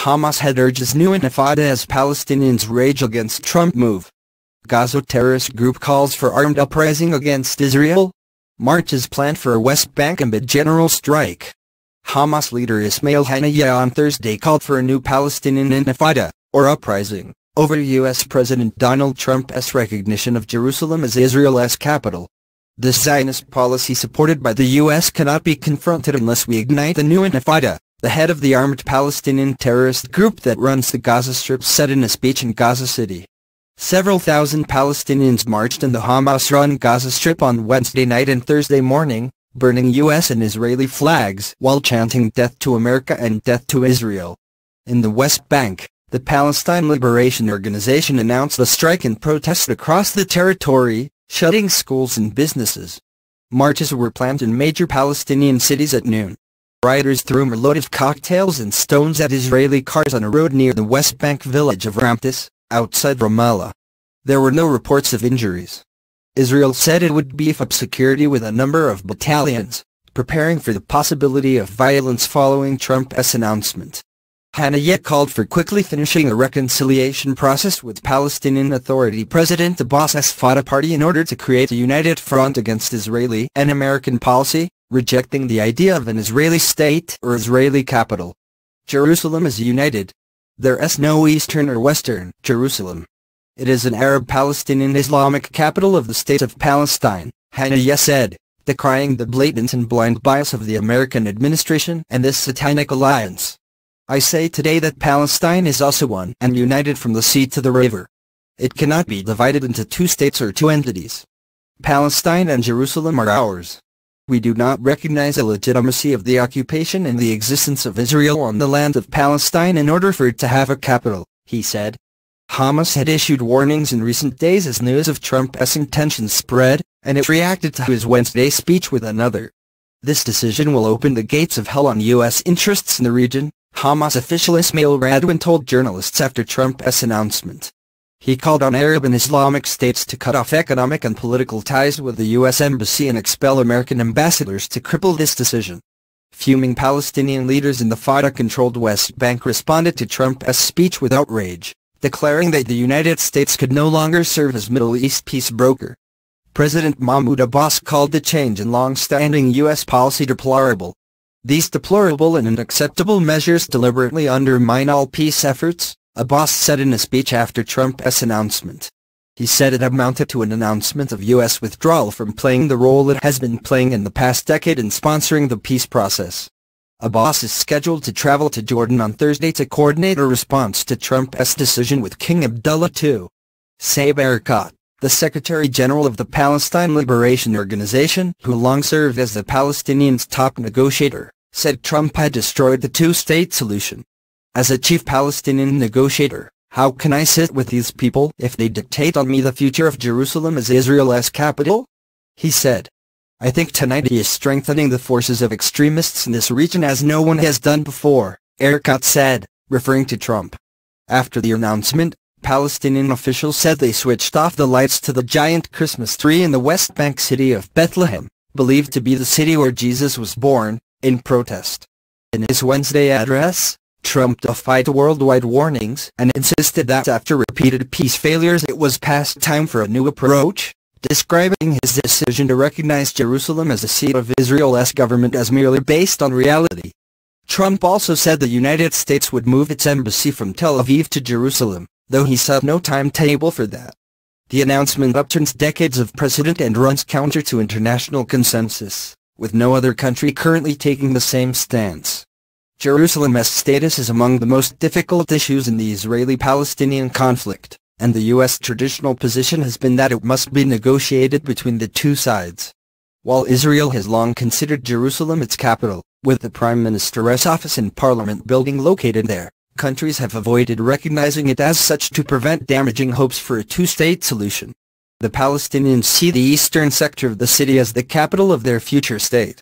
Hamas head urges new intifada as Palestinians rage against Trump move. Gaza terrorist group calls for armed uprising against Israel. Marches planned for a West Bank amid general strike. Hamas leader Ismail Haniyeh on Thursday called for a new Palestinian intifada, or uprising, over U.S. President Donald Trump's recognition of Jerusalem as Israel's capital. This Zionist policy supported by the U.S. cannot be confronted unless we ignite the new intifada, the head of the armed Palestinian terrorist group that runs the Gaza Strip said in a speech in Gaza City. Several thousand Palestinians marched in the Hamas-run Gaza Strip on Wednesday night and Thursday morning, burning U.S. and Israeli flags while chanting "Death to America" and "Death to Israel." In the West Bank, the Palestine Liberation Organization announced the strike and protests across the territory, shutting schools and businesses. Marches were planned in major Palestinian cities at noon. Rioters threw Molotov cocktails and stones at Israeli cars on a road near the West Bank village of Ramtis, outside Ramallah. There were no reports of injuries. Israel said it would beef up security with a number of battalions, preparing for the possibility of violence following Trump's announcement. Haniyeh called for quickly finishing a reconciliation process with Palestinian Authority President Abbas's Fatah party in order to create a united front against Israeli and American policy, rejecting the idea of an Israeli state or Israeli capital. Jerusalem is united. There is no Eastern or Western Jerusalem. It is an Arab Palestinian Islamic capital of the State of Palestine, Haniyeh said, decrying the blatant and blind bias of the American administration and this satanic alliance. I say today that Palestine is also one and united from the sea to the river. It cannot be divided into two states or two entities. Palestine and Jerusalem are ours. We do not recognize the legitimacy of the occupation and the existence of Israel on the land of Palestine in order for it to have a capital, he said. Hamas had issued warnings in recent days as news of Trump's intentions spread, and it reacted to his Wednesday speech with another. This decision will open the gates of hell on U.S. interests in the region, Hamas official Ismail Haniyeh told journalists after Trump's announcement. He called on Arab and Islamic states to cut off economic and political ties with the U.S. Embassy and expel American ambassadors to cripple this decision. Fuming Palestinian leaders in the Fatah-controlled West Bank responded to Trump's speech with outrage, declaring that the United States could no longer serve as Middle East peace broker. President Mahmoud Abbas called the change in long-standing U.S. policy deplorable. These deplorable and unacceptable measures deliberately undermine all peace efforts, Abbas said in a speech after Trump's announcement. He said it amounted to an announcement of U.S. withdrawal from playing the role it has been playing in the past decade in sponsoring the peace process. Abbas is scheduled to travel to Jordan on Thursday to coordinate a response to Trump's decision with King Abdullah II. Saeb Erekat, the Secretary-General of the Palestine Liberation Organization, who long served as the Palestinians' top negotiator, said Trump had destroyed the two-state solution. As a chief Palestinian negotiator, how can I sit with these people if they dictate on me the future of Jerusalem as Israel's capital? He said. I think tonight he is strengthening the forces of extremists in this region as no one has done before, Erekat said, referring to Trump. After the announcement, Palestinian officials said they switched off the lights to the giant Christmas tree in the West Bank city of Bethlehem, believed to be the city where Jesus was born, in protest. In his Wednesday address, Trump defied worldwide warnings and insisted that after repeated peace failures it was past time for a new approach, describing his decision to recognize Jerusalem as the seat of Israel's government as merely based on reality. Trump also said the United States would move its embassy from Tel Aviv to Jerusalem, though he set no timetable for that. The announcement upturns decades of precedent and runs counter to international consensus, with no other country currently taking the same stance. Jerusalem's status is among the most difficult issues in the Israeli-Palestinian conflict, and the U.S. traditional position has been that it must be negotiated between the two sides. While Israel has long considered Jerusalem its capital, with the Prime Minister's office and parliament building located there, countries have avoided recognizing it as such to prevent damaging hopes for a two-state solution. The Palestinians see the eastern sector of the city as the capital of their future state.